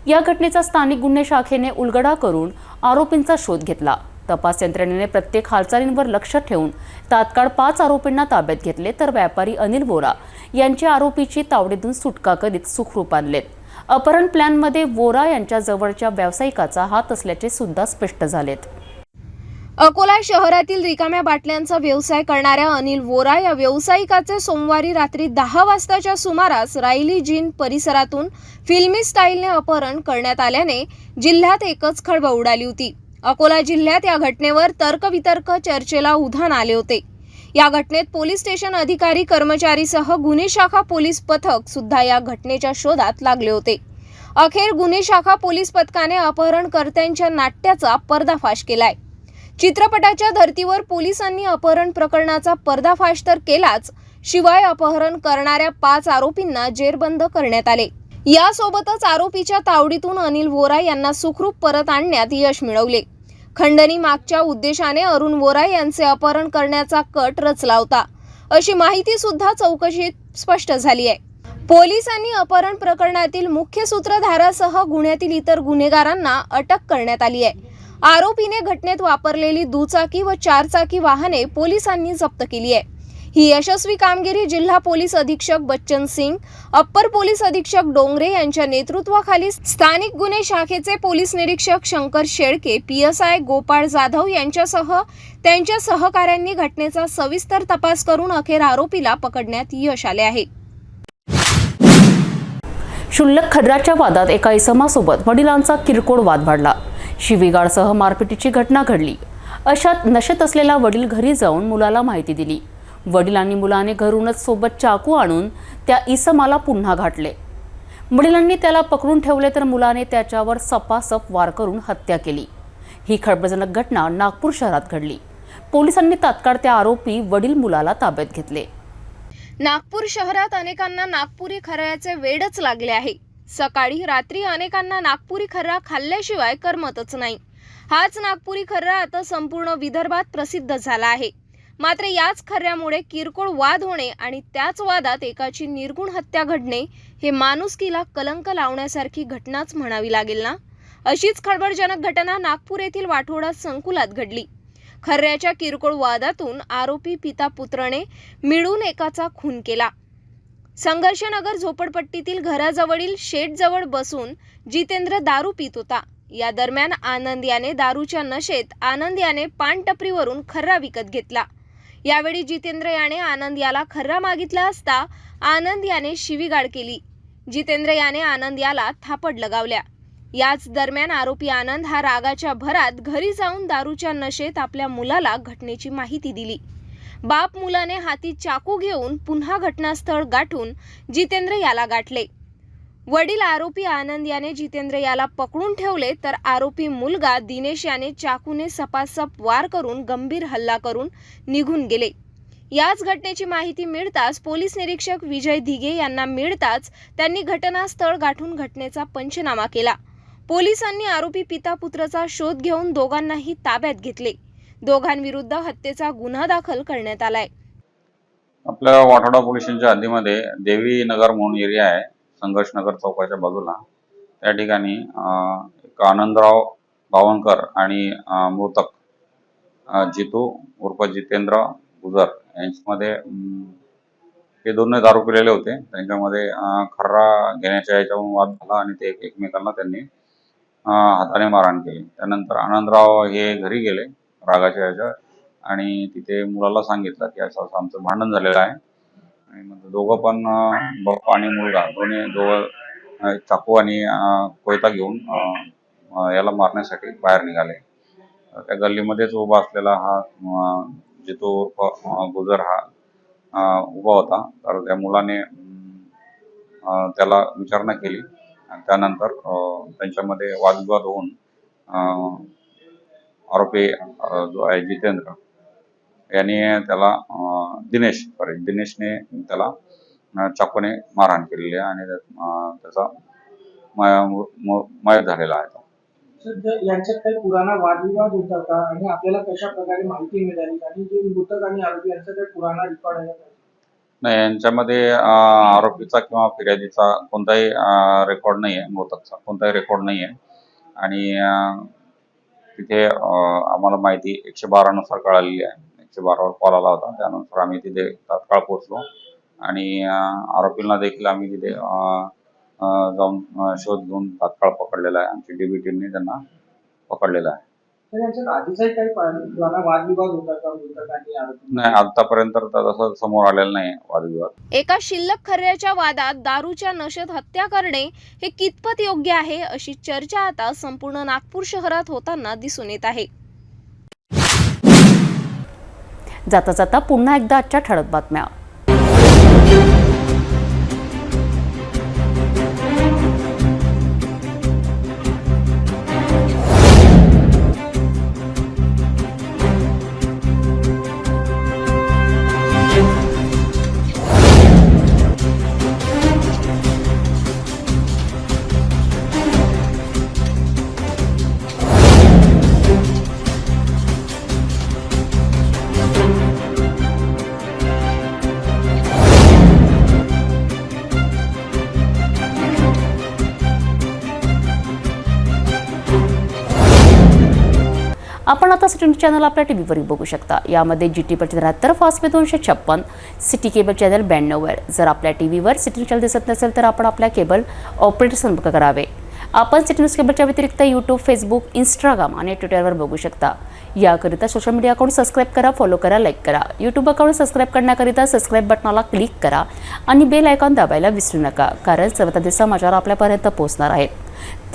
या घटनेचा स्थानिक गुन्हे शाखेने उलगडा करून आरोपींचा शोध घेतला। तपास यंत्रणेने प्रत्येक हालचालींवर लक्ष ठेवून तात्काळ 5 आरोपींना ताब्यात घेतले, तर व्यापारी अनिल वोरा यांची आरोपीची तावडीतून सुटका करीत सुखरूप आणलेत। अपहरण प्लॅनमध्ये वोरा यांच्या जवळच्या व्यावसायिकाचा हात असल्याचे सुद्धा स्पष्ट झालेत। अकोला शहरातील रिकाम्या बाटल्यांचा व्यवसाय करणाऱ्या अनिल वोरा या व्यावसायिकाचे सोमवारी रात्री 10 वाजताच्या सुमारास रायली जीन परिसरातून फिल्मी स्टाईलने अपहरण करण्यात आल्याने जिल्ह्यात एकच खळबळ उडाली होती। अकोला जिल्ह्यात या घटनेवर तर्कवितर्क चर्चेला उधाण आले होते। या घटनेत पोलीस स्टेशन अधिकारी कर्मचारीसह गुन्हे शाखा पोलीस पथक सुद्धा या घटनेच्या शोधात लागले होते। अखेर गुन्हे शाखा पोलीस पथकाने अपहरणकर्त्यांच्या नाट्याचा पर्दाफाश केलाय। चित्रपटाच्या धर्तीवर पोलिसांनी अपहरण प्रकरणाचा पर्दाफाश तर केलाच, शिवाय अपहरण करणाऱ्या 5 आरोपींना जेरबंद करण्यात आले। यासोबतच आरोपीच्या तावडीतून अनिल वोरा यांना सुखरूप परत आणण्यात यश मिळवले। खंडणी मागच्या उद्देशाने अरुण वोरा यांचे अपहरण करण्याचा कट रचला होता, अशी माहिती सुद्धा चौकशीत स्पष्ट झाली आहे। पोलिसांनी अपहरण प्रकरणातील मुख्य सूत्रधारासह गुन्ह्यातील इतर गुन्हेगारांना अटक करण्यात आली आहे। आरोपीने घटनेत वापरलेली दुचाकी व 4 चाकी वाहने पोलिसांनी जप्त केली आहे। ही यशस्वी कामगिरी जिल्हा पोलीस अधीक्षक बच्चन सिंग, अप्पर पोलीस अधीक्षक डोंगरे यांच्या नेतृत्वाखाली स्थानिक गुन्हे शाखेचे पोलीस निरीक्षक शंकर शेळके, PSI गोपाळ जाधव यांच्यासह त्यांच्या सहकाऱ्यांनी घटनेचा सविस्तर तपास करून अखेर आरोपीला पकडण्यात यश आले आहे। क्षुल्लक खड्राच्या वादात एका इसमासोबत वडिलांचा किरकोळ वाद वाढला। शिवीगाळसह मारपिटीची घटना घडली। अशात नशेत असलेला वडील घरी जाऊन मुलाला माहिती दिली। वडिलांनी मुलाने घरूनच सोबत चाकू आणून त्या इसमाला पुन्हा घातले। वडिलांनी त्याला पकडून ठेवले, तर मुलाने त्याच्यावर सपासप वार करून हत्या केली। ही खळबळजनक घटना नागपूर शहरात घडली। पोलिसांनी तात्काळ त्या आरोपी वडील मुलाला ताब्यात घेतले। नागपूर शहरात अनेकांना नागपुरी खऱ्याचे वेडच लागले आहे। सकाळी रात्री अनेकांना नागपुरी खर्रा खाल्ल्याशिवाय करमतच नाही। हाच नागपुरी खर्रा आता संपूर्ण विदर्भात प्रसिद्ध झाला आहे. मात्र याच खर्ऱ्यामुळे किरकोळ वाद होणे आणि त्याच वादात एकाची निर्गुण हत्या घडणे हे माणुसकीला कलंक लावण्यासारखी घटनाच म्हणावी लागेल ना. अशीच खळबळजनक घटना नागपूर येथील वाठोडा संकुलात घडली. खर्ऱ्याच्या किरकोळ वादातून आरोपी पिता पुत्राने मिळून एकाचा खून केला. संघर्षनगर झोपडपट्टीतील घराजवळील शेडजवळ बसून जितेंद्र दारू पित होता. या दरम्यान आनंद याने दारूच्या नशेत आनंद याने पान टपरीवरून खर्रा विकत घेतला. यावेळी जितेंद्र याने आनंद याला खर्रा मागितला असता आनंद याने शिवीगाळ केली. जितेंद्र याने आनंद याला थापड लगावल्या. याच दरम्यान आरोपी आनंद हा रागाच्या भरात घरी जाऊन दारूच्या नशेत आपल्या मुलाला घटनेची माहिती दिली. बाप मुलाने हाती चाकू घेऊन पुन्हा घटनास्थळ गाठून जितेंद्र याला गाठले. वडील आरोपी आनंद याने जितेंद्र याला पकडून ठेवले तर आरोपी मुलगा दिनेश याने चाकूने सपासप वार करून गंभीर हल्ला करून निघून गेले. याच घटनेची माहिती मिळताच पोलीस निरीक्षक विजय दिघे यांना मिळताच त्यांनी घटनास्थळ गाठून घटनेचा पंचनामा केला. पोलिसांनी आरोपी पिता पुत्राचा शोध घेऊन दोघांनाही ताब्यात घेतले. दोघांविरुद्ध हत्येचा गुन्हा दाखल करण्यात आलाय. आपल्या वाठोडा पोलीस स्टेशनच्या हद्दीमध्ये देवी नगर म्हणून एरिया आहे, संघर्ष नगर चौकाच्या बाजूला. त्या ठिकाणी एक आनंदराव बावनकर आणि मृतक जितू उर्फ जितेंद्र गुजर यांच्यामध्ये हे दोन्ही दारू पिलेले होते. त्यांच्यामध्ये खर्रा घेण्याच्या याच्यावरून वाद झाला आणि ते एकमेकांना त्यांनी हाताने मारहाण केली. त्यानंतर आनंदराव हे घरी गेले रागाच्या याच्या आणि तिथे मुलाला सांगितलं की असं आमचं भांडण झालेलं आहे. आणि मग दोघं पण बाप्पा आणि मुलगा दोघं चाकू आणि कोयता घेऊन याला मारण्यासाठी बाहेर निघाले. त्या गल्लीमध्येच उभा असलेला हा जितू उर्फ गुजर हा उभा होता. तर त्या मुलाने त्याला विचारणा केली आणि त्यानंतर त्यांच्यामध्ये वादविवाद होऊन आरोपी जो आहे जितेंद्र याने त्याला दिनेशने त्याला चाकूने मारहाण केलेली आहे आणि त्याचा मयत झालेला आहे. यांच्यात काही पुराणा वादविवाद होता का आणि आपल्याला कशा प्रकारे माहिती मिळाली आणि जे मृतक आणि आरोपी यांचा काही पुराणा रेकॉर्ड आहे का? नाही, यांच्यामध्ये आरोपीचा किंवा फिर्यादीचा कोणताही रेकॉर्ड नाही आहे, मृतकचा कोणताही रेकॉर्ड नाही आहे. आणि तिथे आम्हाला माहिती 112 नुसार कळालेली आहे. 112 वर कॉल आला होता. त्यानुसार आम्ही तिथे तात्काळ पोहोचलो आणि आरोपींना देखील आम्ही तिथे जाऊन शोध घेऊन तात्काळ पकडलेला आहे. आमची DB टीमने त्यांना पकडलेला आहे. वादविवाद होता का मृतक आणि आरोपी? नाही, आतापर्यंत तसं समोर आलेलं नाही वादविवाद. एका शिल्लक खर्ऱ्याच्या वादात दारूच्या नशेत हत्या करणे हे कितपत योग्य आहे अशी चर्चा आता संपूर्ण नागपूर शहरात होताना दिसून येत आहे. जाता जाता पुन्हा एकदा आजच्या ठळक बातम्या. आपण आता सिटी न्यूज चॅनल आपल्या टीव्हीवरही बघू शकता. यामध्ये GT पर 73, फास्ट 256, सिटी केबल चॅनल 92 वर. जर आपल्या टीव्हीवर सिटी न्यूज चॅनल दिसत नसेल तर आपण आपल्या केबल ऑपरेटर संपर्क करावे. आपण सिटी न्यूज केबलच्या व्यतिरिक्त यूट्यूब, फेसबुक, इंस्टाग्राम आणि ट्विटरवर बघू शकता. याकरिता सोशल मीडिया अकाउंट सबस्क्राईब करा, फॉलो करा, लाईक करा. यूट्यूब अकाउंट सबस्क्राईब करण्याकरिता सबस्क्राईब बटनाला क्लिक करा आणि बेल आयकॉन दाबायला विसरू नका, कारण सर्वाधिक समाचार आपल्यापर्यंत पोहोचणार आहेत.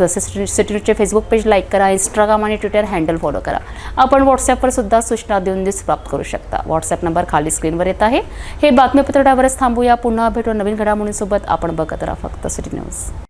तसेच सिटी न्यूजचे फेसबुक पेज लाईक करा, इंस्टाग्राम आणि ट्विटर हँडल फॉलो करा. आपण व्हॉट्सॲपवर सुद्धा सूचना देऊन न्यूज प्राप्त करू शकता. व्हॉट्सॲप नंबर खाली स्क्रीनवर येत आहे. हे बातमीपत्र डावरच थांबूया. पुन्हा भेटू नवीन घडामोडींसोबत. आपण बघत राहा फक्त सिटी न्यूज.